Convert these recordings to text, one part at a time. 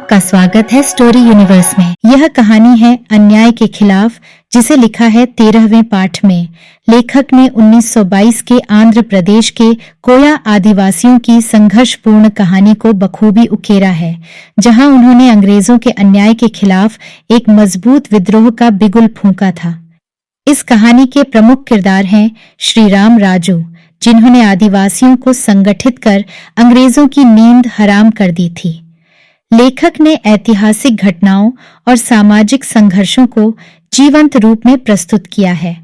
आपका स्वागत है स्टोरी यूनिवर्स में। यह कहानी है अन्याय के खिलाफ, जिसे लिखा है 13वें पाठ में। लेखक ने 1922 के आंध्र प्रदेश के कोया आदिवासियों की संघर्षपूर्ण कहानी को बखूबी उकेरा है, जहां उन्होंने अंग्रेजों के अन्याय के खिलाफ एक मजबूत विद्रोह का बिगुल फूंका था। इस कहानी के प्रमुख किरदार हैं श्रीराम राजू, जिन्होंने आदिवासियों को संगठित कर अंग्रेजों की नींद हराम कर दी थी। लेखक ने ऐतिहासिक घटनाओं और सामाजिक संघर्षों को जीवंत रूप में प्रस्तुत किया है।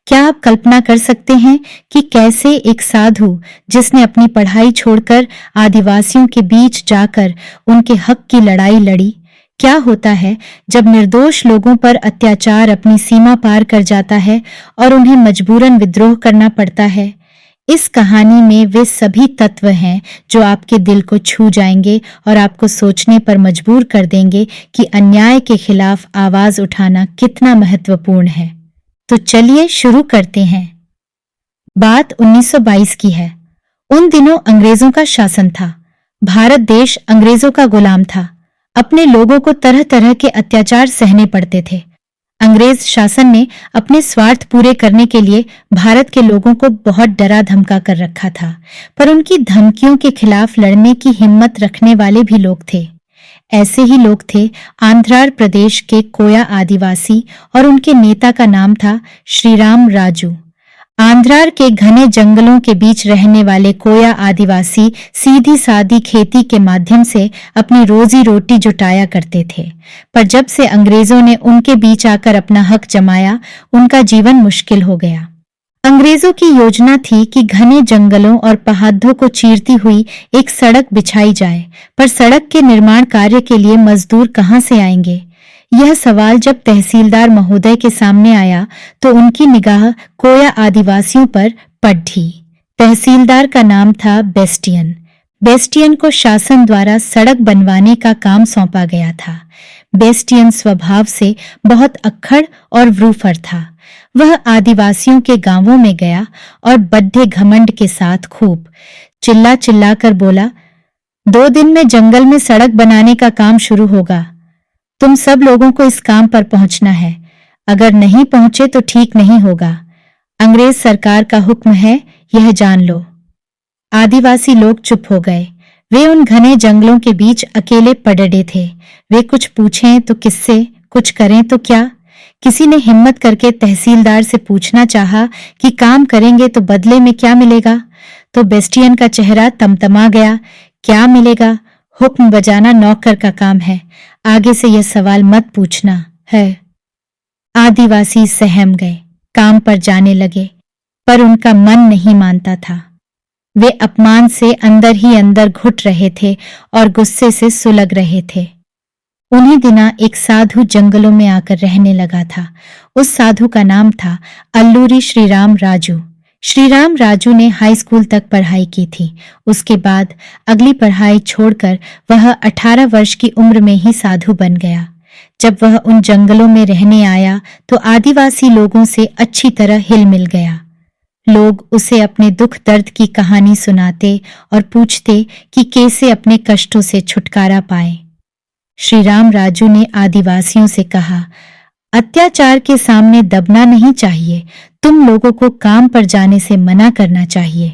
क्या आप कल्पना कर सकते हैं कि कैसे एक साधु, जिसने अपनी पढ़ाई छोड़कर आदिवासियों के बीच जाकर उनके हक की लड़ाई लड़ी, क्या होता है जब निर्दोष लोगों पर अत्याचार अपनी सीमा पार कर जाता है और उन्हें मजबूरन विद्रोह करना पड़ता है। इस कहानी में वे सभी तत्व हैं जो आपके दिल को छू जाएंगे और आपको सोचने पर मजबूर कर देंगे कि अन्याय के खिलाफ आवाज उठाना कितना महत्वपूर्ण है। तो चलिए शुरू करते हैं। बात 1922 की है। उन दिनों अंग्रेजों का शासन था। भारत देश अंग्रेजों का गुलाम था। अपने लोगों को तरह तरह के अत्याचार सहने पड़ते थे। अंग्रेज शासन ने अपने स्वार्थ पूरे करने के लिए भारत के लोगों को बहुत डरा धमका कर रखा था, पर उनकी धमकियों के खिलाफ लड़ने की हिम्मत रखने वाले भी लोग थे। ऐसे ही लोग थे आंध्र प्रदेश के कोया आदिवासी, और उनके नेता का नाम था श्रीराम राजू। आंध्र के घने जंगलों के बीच रहने वाले कोया आदिवासी सीधी सादी खेती के माध्यम से अपनी रोजी रोटी जुटाया करते थे, पर जब से अंग्रेजों ने उनके बीच आकर अपना हक जमाया, उनका जीवन मुश्किल हो गया। अंग्रेजों की योजना थी कि घने जंगलों और पहाड़ों को चीरती हुई एक सड़क बिछाई जाए, पर सड़क के निर्माण कार्य के लिए मजदूर कहां से आएंगे? यह सवाल जब तहसीलदार महोदय के सामने आया तो उनकी निगाह कोया आदिवासियों पर पड़ी। तहसीलदार का नाम था बेस्टियन। बेस्टियन को शासन द्वारा सड़क बनवाने का काम सौंपा गया था। बेस्टियन स्वभाव से बहुत अक्खड़ और वरूफर था। वह आदिवासियों के गांवों में गया और बड्ढे घमंड के साथ खूब चिल्ला चिल्ला कर बोला, 2 दिन में जंगल में सड़क बनाने का काम शुरू होगा। तुम सब लोगों को इस काम पर पहुंचना है। अगर नहीं पहुंचे तो ठीक नहीं होगा। अंग्रेज सरकार का हुक्म है, यह जान लो। आदिवासी लोग चुप हो गए। वे उन घने जंगलों के बीच अकेले पड़े थे। वे कुछ पूछें तो किससे, कुछ करें तो क्या? किसी ने हिम्मत करके तहसीलदार से पूछना चाहा कि काम करेंगे तो बदले में क्या मिलेगा? तो बेस्टियन का चेहरा तमतमा गया। क्या मिलेगा? हुक्म बजाना नौकर का काम है। आगे से यह सवाल मत पूछना है। आदिवासी सहम गए, काम पर जाने लगे, पर उनका मन नहीं मानता था। वे अपमान से अंदर ही अंदर घुट रहे थे और गुस्से से सुलग रहे थे। उन्हीं दिना एक साधु जंगलों में आकर रहने लगा था। उस साधु का नाम था अल्लूरी श्रीराम राजू। श्रीराम राजू ने हाई स्कूल तक पढ़ाई की थी। उसके बाद अगली पढ़ाई छोड़कर वह 18 वर्ष की उम्र में ही साधु बन गया। जब वह उन जंगलों में रहने आया तो आदिवासी लोगों से अच्छी तरह हिल मिल गया। लोग उसे अपने दुख दर्द की कहानी सुनाते और पूछते कि कैसे अपने कष्टों से छुटकारा पाए। श्रीराम राजू ने आदिवासियों से कहा, अत्याचार के सामने दबना नहीं चाहिए। तुम लोगों को काम पर जाने से मना करना चाहिए।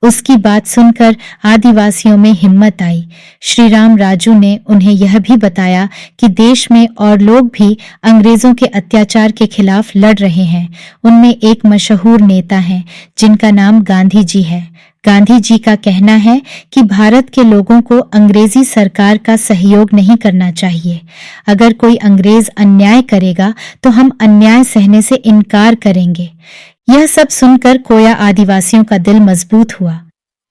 उसकी बात सुनकर आदिवासियों में हिम्मत आई। श्रीराम राजू ने उन्हें यह भी बताया कि देश में और लोग भी अंग्रेजों के अत्याचार के खिलाफ लड़ रहे हैं। उनमें एक मशहूर नेता हैं जिनका नाम गांधी जी है। गांधी जी का कहना है कि भारत के लोगों को अंग्रेजी सरकार का सहयोग नहीं करना चाहिए। अगर कोई अंग्रेज अन्याय करेगा तो हम अन्याय सहने से इनकार करेंगे। यह सब सुनकर कोया आदिवासियों का दिल मजबूत हुआ।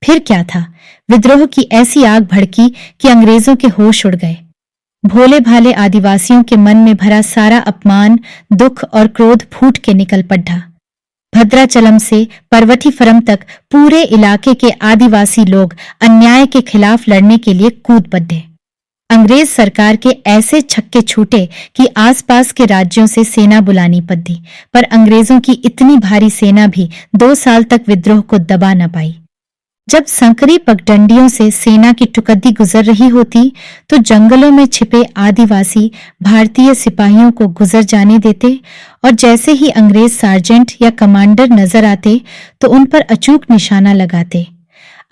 फिर क्या था? विद्रोह की ऐसी आग भड़की कि अंग्रेजों के होश उड़ गए। भोले भाले आदिवासियों के मन में भरा सारा अपमान, दुख और क्रोध फूट के निकल पड़ा। भद्राचलम से पर्वतीफरम तक पूरे इलाके के आदिवासी लोग अन्याय के खिलाफ लड़ने के लिए कूद पड़े। अंग्रेज सरकार के ऐसे छक्के छूटे कि आसपास के राज्यों से सेना बुलानी पड़ी, पर अंग्रेजों की इतनी भारी सेना भी 2 साल तक विद्रोह को दबा न पाई। जब संकरी पगडंडियों से सेना की टुकड़ी गुजर रही होती तो जंगलों में छिपे आदिवासी भारतीय सिपाहियों को गुजर जाने देते और जैसे ही अंग्रेज सार्जेंट या कमांडर नजर आते तो उन पर अचूक निशाना लगाते।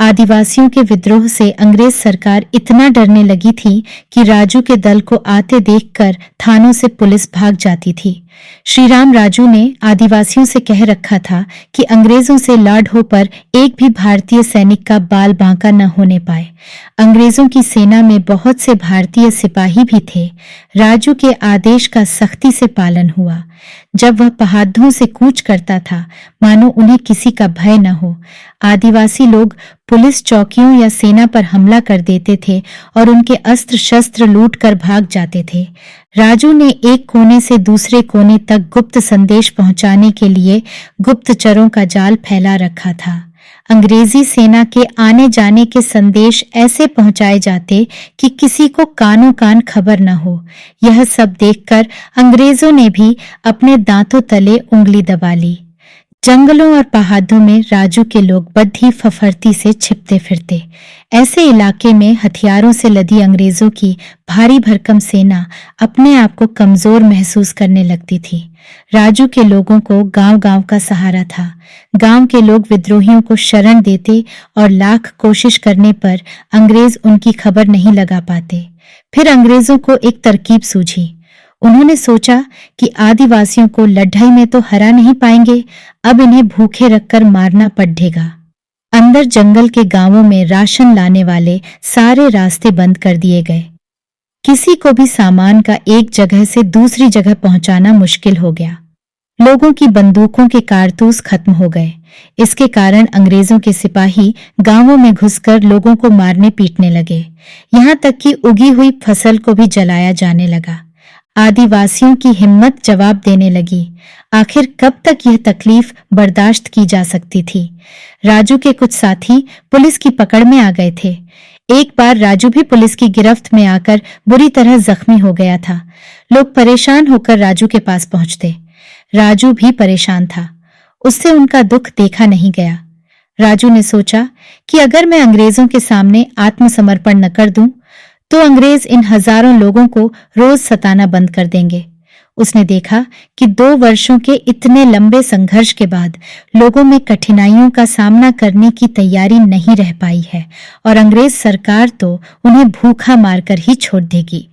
आदिवासियों के विद्रोह से अंग्रेज सरकार इतना डरने लगी थी कि राजू के दल को आते देखकर थानों से पुलिस भाग जाती थी। श्रीराम राजू ने आदिवासियों से कह रखा था कि अंग्रेजों से लड़ हो पर एक भी भारतीय सैनिक का बाल बांका न होने पाए। अंग्रेजों की सेना में बहुत से भारतीय सिपाही भी थे। राजू के आदेश का सख्ती से पालन हुआ। जब वह पहाड़ों से कूच करता था मानो उन्हें किसी का भय न हो। आदिवासी लोग पुलिस चौकियों या सेना पर हमला कर देते थे और उनके अस्त्र शस्त्र लूट कर भाग जाते थे। राजू ने एक कोने से दूसरे कोने तक गुप्त संदेश पहुंचाने के लिए गुप्तचरों का जाल फैला रखा था। अंग्रेजी सेना के आने जाने के संदेश ऐसे पहुंचाए जाते कि किसी को कानों कान खबर न हो। यह सब देखकर अंग्रेजों ने भी अपने दांतों तले उंगली दबा ली। जंगलों और पहाड़ों में राजू के लोग बद्धी फफरती से छिपते फिरते। ऐसे इलाके में हथियारों से लदी अंग्रेजों की भारी भरकम सेना अपने आप को कमजोर महसूस करने लगती थी। राजू के लोगों को गांव-गांव का सहारा था। गांव के लोग विद्रोहियों को शरण देते और लाख कोशिश करने पर अंग्रेज उनकी खबर नहीं लगा पाते। फिर अंग्रेजों को एक तरकीब सूझी। उन्होंने सोचा कि आदिवासियों को लड़ाई में तो हरा नहीं पाएंगे, अब इन्हें भूखे रखकर मारना पड़ेगा। अंदर जंगल के गांवों में राशन लाने वाले सारे रास्ते बंद कर दिए गए। किसी को भी सामान का एक जगह से दूसरी जगह पहुंचाना मुश्किल हो गया। लोगों की बंदूकों के कारतूस खत्म हो गए। इसके कारण अंग्रेजों के सिपाही गांवों में घुसकर लोगों को मारने पीटने लगे। यहाँ तक कि उगी हुई फसल को भी जलाया जाने लगा। आदिवासियों की हिम्मत जवाब देने लगी। आखिर कब तक यह तकलीफ बर्दाश्त की जा सकती थी। राजू के कुछ साथी पुलिस की पकड़ में आ गए थे। एक बार राजू भी पुलिस की गिरफ्त में आकर बुरी तरह जख्मी हो गया था। लोग परेशान होकर राजू के पास पहुंचते। राजू भी परेशान था। उससे उनका दुख देखा नहीं गया। राजू ने सोचा कि अगर मैं अंग्रेजों के सामने आत्मसमर्पण न कर दूं तो अंग्रेज इन हजारों लोगों को रोज सताना बंद कर देंगे। उसने देखा कि 2 वर्षों के इतने लंबे संघर्ष के बाद लोगों में कठिनाइयों का सामना करने की तैयारी नहीं रह पाई है और अंग्रेज सरकार तो उन्हें भूखा मारकर ही छोड़ देगी।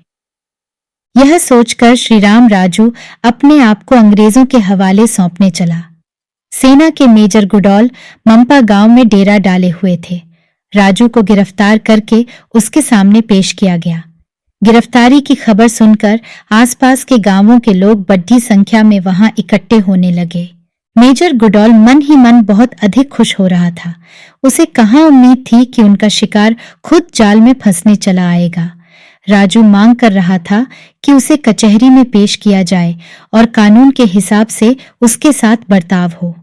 यह सोचकर श्रीराम राजू अपने आप को अंग्रेजों के हवाले सौंपने चला। सेना के मेजर गुडौल मंपा गांव में डेरा डाले हुए थे। राजू को गिरफ्तार करके उसके सामने पेश किया गया। गिरफ्तारी की खबर सुनकर आसपास के गांवों के लोग बड़ी संख्या में वहां इकट्ठे होने लगे। मेजर गुडौल मन ही मन बहुत अधिक खुश हो रहा था। उसे कहाँ उम्मीद थी कि उनका शिकार खुद जाल में फंसने चला आएगा। राजू मांग कर रहा था कि उसे कचहरी में पेश किया जाए और कानून के हिसाब से उसके साथ बर्ताव हो।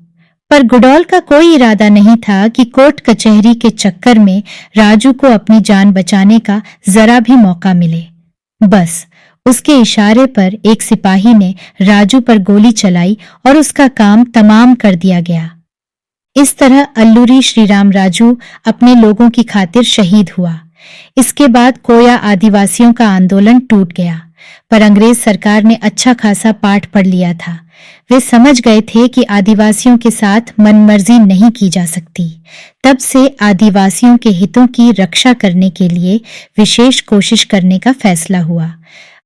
पर गुडौल का कोई इरादा नहीं था कि कोर्ट कचहरी के चक्कर में राजू को अपनी जान बचाने का जरा भी मौका मिले। बस उसके इशारे पर एक सिपाही ने राजू पर गोली चलाई और उसका काम तमाम कर दिया गया। इस तरह अल्लूरी श्रीराम राजू अपने लोगों की खातिर शहीद हुआ। इसके बाद कोया आदिवासियों का आंदोलन टूट गया, पर अंग्रेज सरकार ने अच्छा खासा पाठ पढ़ लिया था। वे समझ गए थे कि आदिवासियों के साथ मनमर्जी नहीं की जा सकती। तब से आदिवासियों के हितों की रक्षा करने के लिए विशेष कोशिश करने का फैसला हुआ।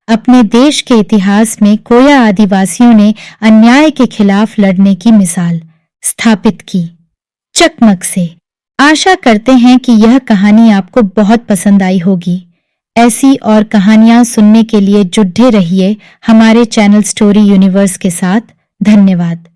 अपने देश के इतिहास में कोया आदिवासियों ने अन्याय के खिलाफ लड़ने की मिसाल स्थापित की। चकमक से आशा करते हैं कि यह कहानी आपको बहुत पसंद आई होगी। ऐसी और कहानियां सुनने के लिए जुड़े रहिए हमारे चैनल स्टोरी यूनिवर्स के साथ। धन्यवाद।